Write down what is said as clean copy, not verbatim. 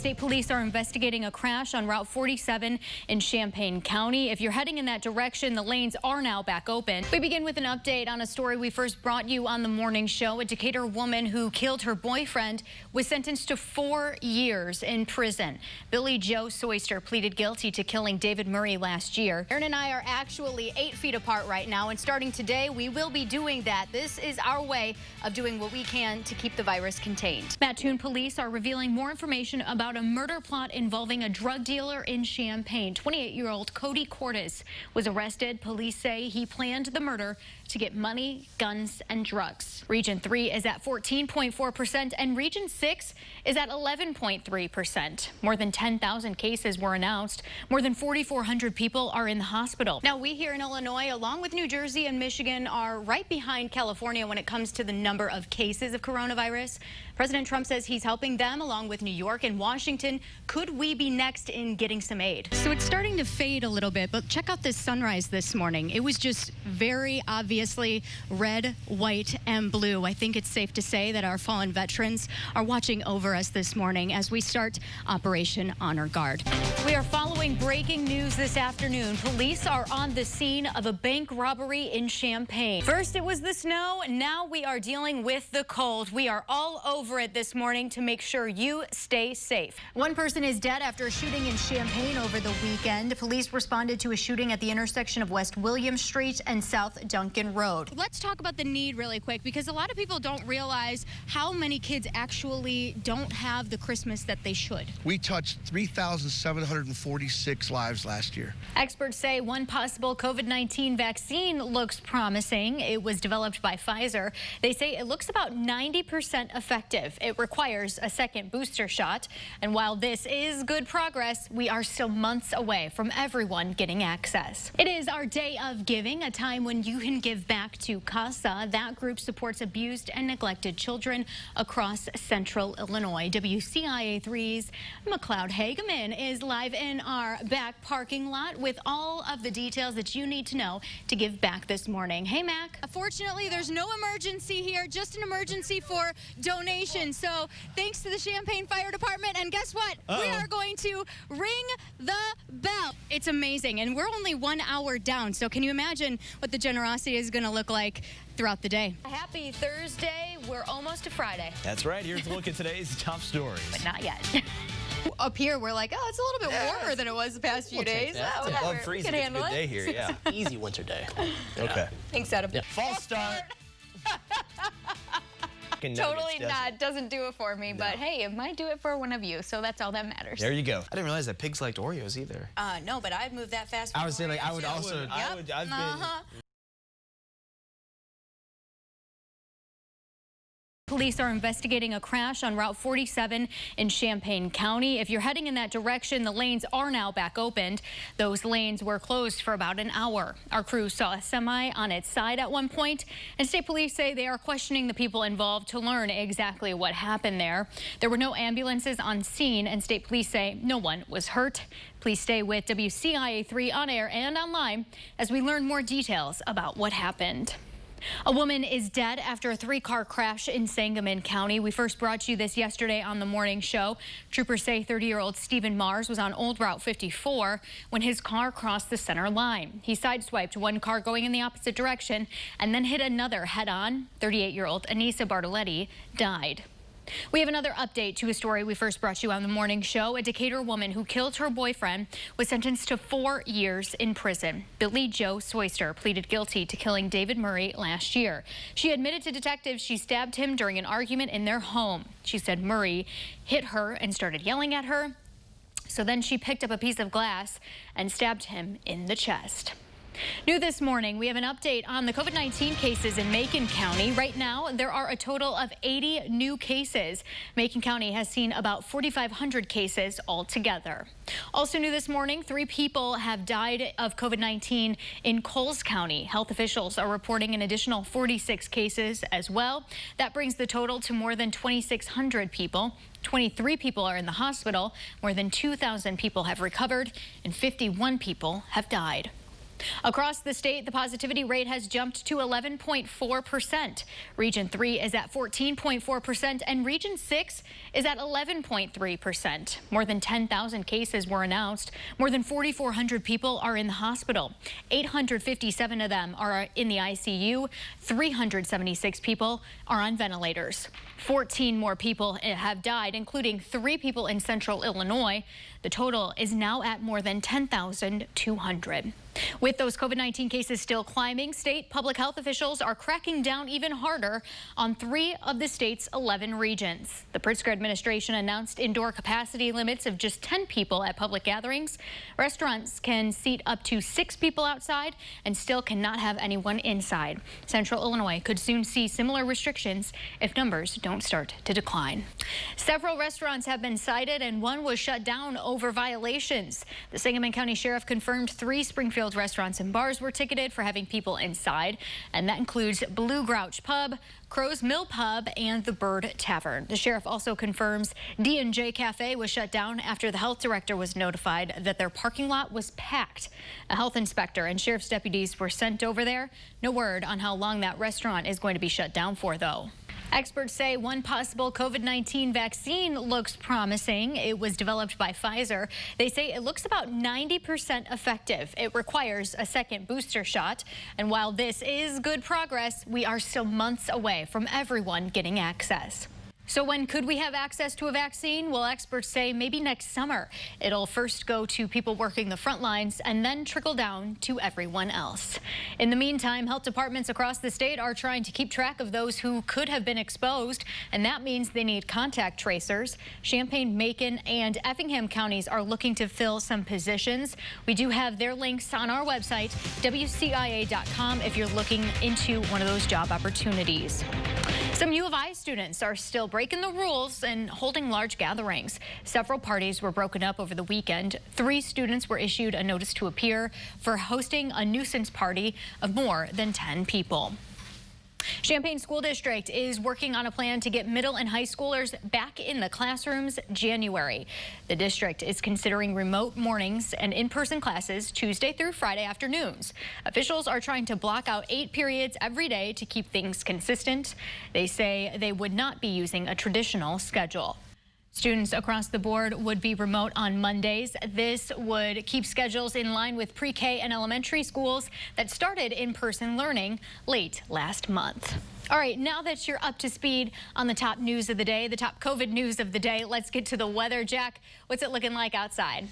State police are investigating a crash on Route 47 in Champaign County. If you're heading in that direction, the lanes are now back open. We begin with an update on a story we first brought you on the morning show. A Decatur woman who killed her boyfriend was sentenced to 4 years in prison. Billy Joe Soyster pleaded guilty to killing David Murray last year. Aaron and I are actually 8 feet apart right now, and starting today, we will be doing that. This is our way of doing what we can to keep the virus contained. Mattoon police are revealing more information about a murder plot involving a drug dealer in Champaign. 28-year-old Cody Cordes was arrested. Police say he planned the murder to get money, guns, and drugs. Region 3 is at 14.4% and Region 6 is at 11.3%. More than 10,000 cases were announced. More than 4,400 people are in the hospital. Now, we here in Illinois, along with New Jersey and Michigan, are right behind California when it comes to the number of cases of coronavirus. President Trump says he's helping them along with New York and Washington. Could we be next in getting some aid? So it's starting to fade a little bit, but check out this sunrise this morning. It was just very obviously red, white, and blue. I think it's safe to say that our fallen veterans are watching over us this morning as we start Operation Honor Guard. We are following breaking news this afternoon. Police are on the scene of a bank robbery in Champaign. First it was the snow, now we are dealing with the cold. We are all over it this morning to make sure you stay safe. One person is dead after a shooting in Champaign over the weekend. Police responded to a shooting at the intersection of West William Street and South Duncan Road. Let's talk about the need really quick, because a lot of people don't realize how many kids actually don't have the Christmas that they should. We touched 3,746 lives last year. Experts say one possible COVID-19 vaccine looks promising. It was developed by Pfizer. They say it looks about 90% effective. It requires a second booster shot. And while this is good progress, we are still months away from everyone getting access. It is our day of giving, a time when you can give back to CASA. That group supports abused and neglected children across central Illinois. WCIA 3's McLeod Hageman is live in our back parking lot with all of the details that you need to know to give back this morning. Hey, Mac. Fortunately, there's no emergency here, just an emergency for donations. So thanks to the Champaign Fire Department. And guess what? We are going to ring the bell. It's amazing. And we're only 1 hour down. So can you imagine what the generosity is going to look like throughout the day? Happy Thursday. We're almost to Friday. That's right. Here's a look at today's top stories. But not yet. Up here, we're like, oh, it's a little bit warmer than it was the past few days. Above freezing, it's a good day here, yeah. Easy winter day. Okay. Thanks, Adam. Yeah. False start. Totally not. Doesn't do it for me, but hey, it might do it for one of you, so that's all that matters. There you go. I didn't realize that pigs liked Oreos either. No, but I've moved that fast. I was saying, like, I would also. I've been. Police are investigating a crash on Route 47 in Champaign County. If you're heading in that direction, the lanes are now back opened. Those lanes were closed for about an hour. Our crew saw a semi on its side at one point, and state police say they are questioning the people involved to learn exactly what happened there. There were no ambulances on scene, and state police say no one was hurt. Please stay with WCIA 3 on air and online as we learn more details about what happened. A woman is dead after a 3-car crash in Sangamon County. We first brought you this yesterday on the morning show. Troopers say 30-year-old Stephen Mars was on Old Route 54 when his car crossed the center line. He sideswiped one car going in the opposite direction and then hit another head-on. 38-year-old Anissa Bartoletti died. We have another update to a story we first brought you on the morning show. A Decatur woman who killed her boyfriend was sentenced to 4 years in prison. Billy Joe Soyster pleaded guilty to killing David Murray last year. She admitted to detectives she stabbed him during an argument in their home. She said Murray hit her and started yelling at her. So then she picked up a piece of glass and stabbed him in the chest. New this morning, we have an update on the COVID-19 cases in Macon County. Right now, there are a total of 80 new cases. Macon County has seen about 4,500 cases altogether. Also new this morning, 3 people have died of COVID-19 in Coles County. Health officials are reporting an additional 46 cases as well. That brings the total to more than 2,600 people. 23 people are in the hospital. More than 2,000 people have recovered and 51 people have died. Across the state, the positivity rate has jumped to 11.4%. Region 3 is at 14.4%, and Region 6 is at 11.3%. More than 10,000 cases were announced. More than 4,400 people are in the hospital. 857 of them are in the ICU. 376 people are on ventilators. 14 more people have died, including 3 people in central Illinois. The total is now at more than 10,200. With those COVID-19 cases still climbing, state public health officials are cracking down even harder on 3 of the state's 11 regions. The Pritzker administration announced indoor capacity limits of just 10 people at public gatherings. Restaurants can seat up to 6 people outside and still cannot have anyone inside. Central Illinois could soon see similar restrictions if numbers don't start to decline. Several restaurants have been cited and one was shut down over violations. The Sangamon County Sheriff confirmed 3 Springfield restaurants and bars were ticketed for having people inside, and that includes Blue Grouch Pub, Crow's Mill Pub, and the Bird Tavern. The sheriff also confirms D&J Cafe was shut down after the health director was notified that their parking lot was packed. A health inspector and sheriff's deputies were sent over there. No word on how long that restaurant is going to be shut down for, though. Experts say one possible COVID-19 vaccine looks promising. It was developed by Pfizer. They say it looks about 90% effective. It requires a second booster shot. And while this is good progress, we are still months away from everyone getting access. So when could we have access to a vaccine? Well, experts say maybe next summer. It'll first go to people working the front lines and then trickle down to everyone else. In the meantime, health departments across the state are trying to keep track of those who could have been exposed, and that means they need contact tracers. Champaign, Macon, and Effingham counties are looking to fill some positions. We do have their links on our website, WCIA.com, if you're looking into one of those job opportunities. Some U of I students are still breaking the rules and holding large gatherings. Several parties were broken up over the weekend. 3 students were issued a notice to appear for hosting a nuisance party of more than 10 people. Champaign School District is working on a plan to get middle and high schoolers back in the classrooms January. The district is considering remote mornings and in-person classes Tuesday through Friday afternoons. Officials are trying to block out 8 periods every day to keep things consistent. They say they would not be using a traditional schedule. Students across the board would be remote on Mondays. This would keep schedules in line with pre-K and elementary schools that started in-person learning late last month. All right, now that you're up to speed on the top news of the day, the top COVID news of the day, let's get to the weather. Jack, what's it looking like outside?